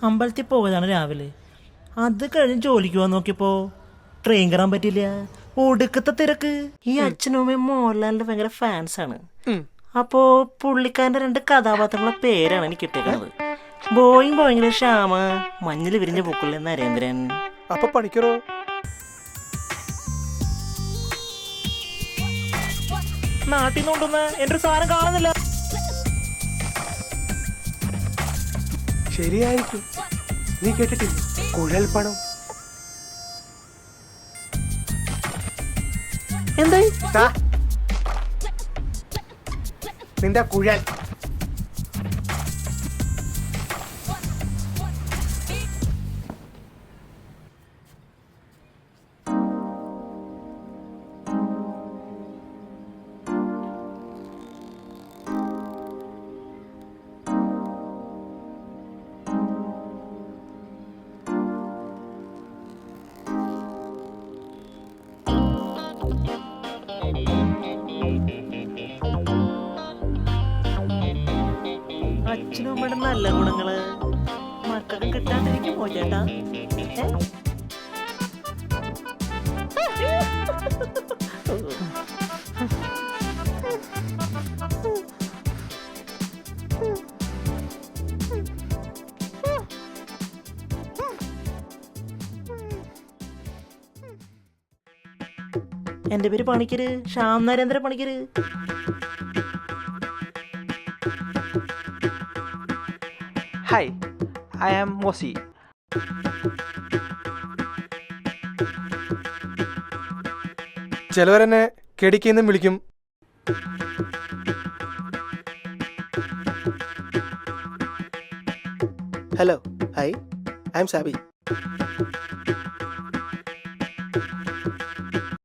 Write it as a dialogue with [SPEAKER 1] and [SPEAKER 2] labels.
[SPEAKER 1] അമ്പലത്തിൽ പോയതാണ് രാവിലെ. അത് കഴിഞ്ഞ് ജോലിക്ക് പോകാൻ നോക്കിയപ്പോ ട്രെയിൻ കയറാൻ പറ്റില്ല. ഒടുക്കത്തെ തിരക്ക്. ഈ അച്ഛനും അമ്മയും മോഹൻലാലിന്റെ ഭയങ്കര ഫാൻസ് ആണ്. അപ്പോ പുള്ളിക്കാരന്റെ 2 കഥാപാത്രങ്ങളുടെ പേരാണ് എനിക്ക് കിട്ടിയത്. ബോയിങ് ശ്യാമ, മഞ്ഞിൽ വിരിഞ്ഞ പൂക്കളിലെ നരേന്ദ്രൻ.
[SPEAKER 2] അപ്പൊ പണിക്കറോ?
[SPEAKER 1] നാട്ടിൽ നിന്ന് കൊണ്ടുവന്ന എന്റെ ഒരു സാധനം കാണുന്നില്ല.
[SPEAKER 2] ശരിയായിരിക്കും. നീ കേട്ടിട്ടില്ല കുഴൽ പണം?
[SPEAKER 1] എന്തായി
[SPEAKER 2] നിന്റെ കുഴൽ.
[SPEAKER 1] അച്ഛനും അമ്മയുടെ നല്ല ഗുണങ്ങള് മക്കൾക്ക് കിട്ടാണ്ടിരിക്കുമോ ചേട്ടാ? എന്റെ പേര് Panicker, Shyam Narendra Panicker.
[SPEAKER 3] Hi, I am Mosi.
[SPEAKER 2] ചിലവരെന്നെ കെടിക്കെന്നും വിളിക്കും.
[SPEAKER 4] Hello, hi, I'm Sabi.